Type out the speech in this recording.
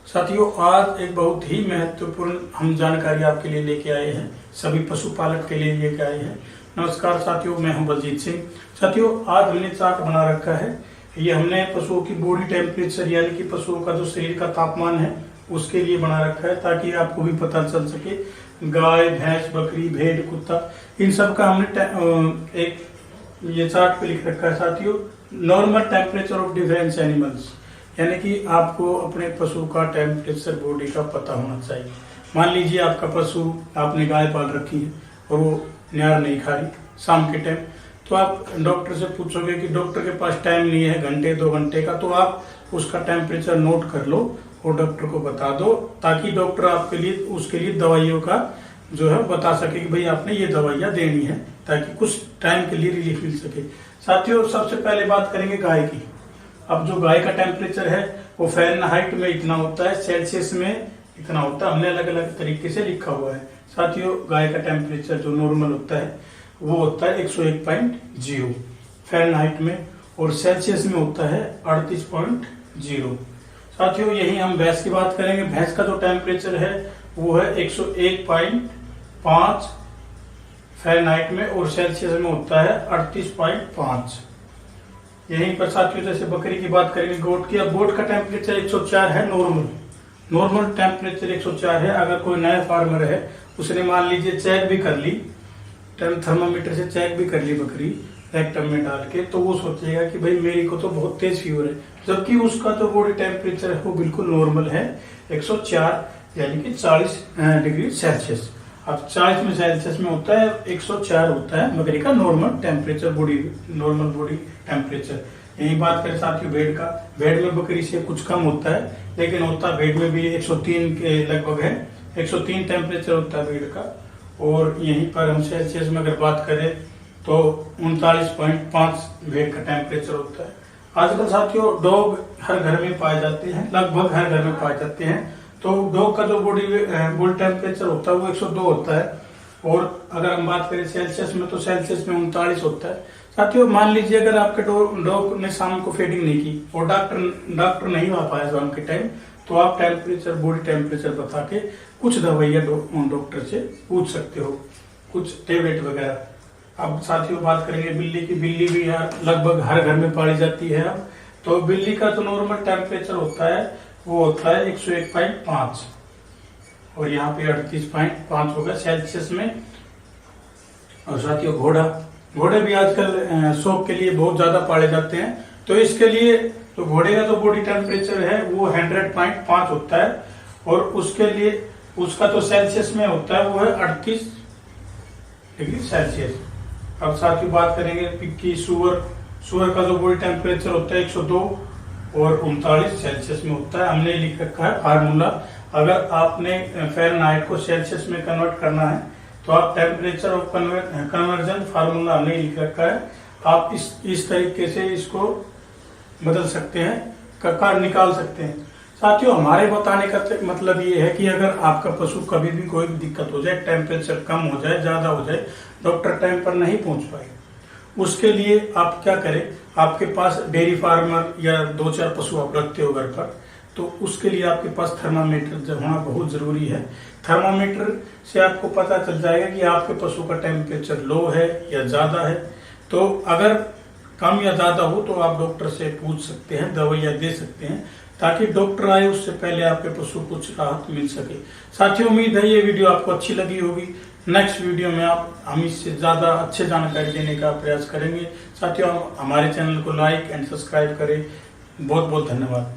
साथियों, आज एक बहुत ही महत्वपूर्ण हम जानकारी आपके लिए लेके आए हैं, सभी पशुपालक के लिए लेके आए हैं। नमस्कार साथियों, मैं हूं बलजीत सिंह। साथियों, आज हमने चार्ट बना रखा है। ये हमने पशुओं की बॉडी टेम्परेचर यानी कि पशुओं का जो शरीर का तापमान है उसके लिए बना रखा है, ताकि आपको भी पता चल सके। गाय, भैंस, बकरी, भेड़, कुत्ता, इन सब का हमने एक ये चार्ट पे लिख रखा है। साथियों, normal temperature of difference animals, यानी कि आपको अपने पशु का टेम्परेचर बॉडी का पता होना चाहिए। मान लीजिए आपका पशु, आपने गाय पाल रखी है और वो न्यार नहीं खा रही शाम के टाइम, तो आप डॉक्टर से पूछोगे कि डॉक्टर के पास टाइम नहीं है घंटे 2 घंटे का, तो आप उसका टेम्परेचर नोट कर लो और डॉक्टर को बता दो, ताकि डॉक्टर आपके लिए उसके लिए दवाइयों का जो है बता सके कि भाई आपने ये दवाइयाँ देनी है, ताकि कुछ टाइम के लिए रिलीफ मिल सके। साथियों, सबसे पहले बात करेंगे गाय की। अब जो गाय का टेम्परेचर है वो फ़ारेनहाइट में इतना होता है, सेल्सियस में इतना होता है। हमने अलग अलग तरीके से लिखा हुआ है। साथियों, गाय का टेम्परेचर जो नॉर्मल होता है वो होता है 101.0 फ़ारेनहाइट में, और सेल्सियस में होता है 38.0। साथियों, यही हम भैंस की बात करेंगे। भैंस का जो टेम्परेचर है वो है 101.5 फ़ारेनहाइट में, और सेल्सियस में होता है 38.5। यहीं पर साथियों, जैसे बकरी की बात करेंगे, गोट की। अब गोट का टेम्परेचर 104 है नॉर्मल टेम्परेचर 104 है। अगर कोई नया फार्मर है, उसने मान लीजिए चेक भी कर ली, थर्मामीटर से चेक भी कर ली बकरी रेक्टम में डाल के, तो वो सोचेगा कि भाई मेरी को तो बहुत तेज फीवर है, जबकि उसका तो बॉडी टेम्परेचर है वो बिल्कुल नॉर्मल है 104 यानी कि 40 डिग्री सेल्सियस। अब 40 में सेल्सियस में होता है 104 होता है बकरी का normal temperature, normal body temperature. यही बात करें साथियों भेड़ का, भेड़ में बकरी से कुछ कम होता है, लेकिन होता भेड़ में भी 103 के लगभग है। 103 टेम्परेचर होता है भेड़ का। और यहीं पर हम सेल्सियस में अगर बात करें तो 39.5 भेड़ का टेम्परेचर होता है। आजकल साथियों डॉग हर घर में पाए जाते हैं, लगभग हर घर में पाए जाते हैं, तो डॉग का जो बॉडी टेम्परेचर होता है वो 102 होता है। और अगर हम बात करें सेल्सियस में, तो सेल्सियस में 39 होता है। साथियों, मान लीजिए अगर आपके डॉग ने शाम को फीडिंग नहीं की और डॉक्टर नहीं आ पाया शाम के टाइम, तो आप टेम्परेचर, बॉडी टेम्परेचर बता के कुछ दवाइयाँ डॉक्टर से पूछ सकते हो, कुछ टेबलेट वगैरह। अब साथियों बात करेंगे बिल्ली की। बिल्ली भी लगभग हर घर में पाली जाती है। अब तो बिल्ली का जो नॉर्मल टेम्परेचर होता है वो होता है 101.5, और यहाँ पे 38.5 होगा सेल्सियस में। और साथियों घोड़े भी आजकल शौक के लिए बहुत ज्यादा पाले जाते हैं, तो इसके लिए तो घोड़े का जो बॉडी टेम्परेचर है वो 100.5 होता है, और उसके लिए उसका तो सेल्सियस में होता है वो है 38 डिग्री सेल्सियस। अब साथियों बात करेंगे पिग की। सुअर का जो बॉडी टेम्परेचर होता है 102 और 39 सेल्सियस में होता है। हमने लिख रखा है फार्मूला। अगर आपने फ़ारेनहाइट को सेल्सियस में कन्वर्ट करना है तो आप टेम्परेचर ऑफ कन्वर्जन फार्मूला हमने लिख रखा है। आप इस तरीके से इसको बदल सकते हैं, निकाल सकते हैं। साथियों, हमारे बताने का मतलब ये है कि अगर आपका पशु कभी भी कोई दिक्कत हो जाए, टेम्परेचर कम हो जाए, ज्यादा हो जाए, डॉक्टर टाइम पर नहीं पहुंच पाए, उसके लिए आप क्या करें। आपके पास डेयरी फार्मर या 2-4 पशु आप रखते हो घर पर, तो उसके लिए आपके पास थर्मामीटर होना बहुत जरूरी है। थर्मामीटर से आपको पता चल जाएगा कि आपके पशु का टेम्परेचर लो है या ज्यादा है। तो अगर कम या ज्यादा हो तो आप डॉक्टर से पूछ सकते हैं, दवाइयाँ दे सकते हैं, ताकि डॉक्टर आए उससे पहले आपके पशु को कुछ राहत मिल सके। साथियों, उम्मीद है ये वीडियो आपको अच्छी लगी होगी। नेक्स्ट वीडियो में हम इससे ज्यादा अच्छे जानकारी देने का प्रयास करेंगे। साथियों, हमारे चैनल को लाइक एंड सब्सक्राइब करें। बहुत बहुत धन्यवाद।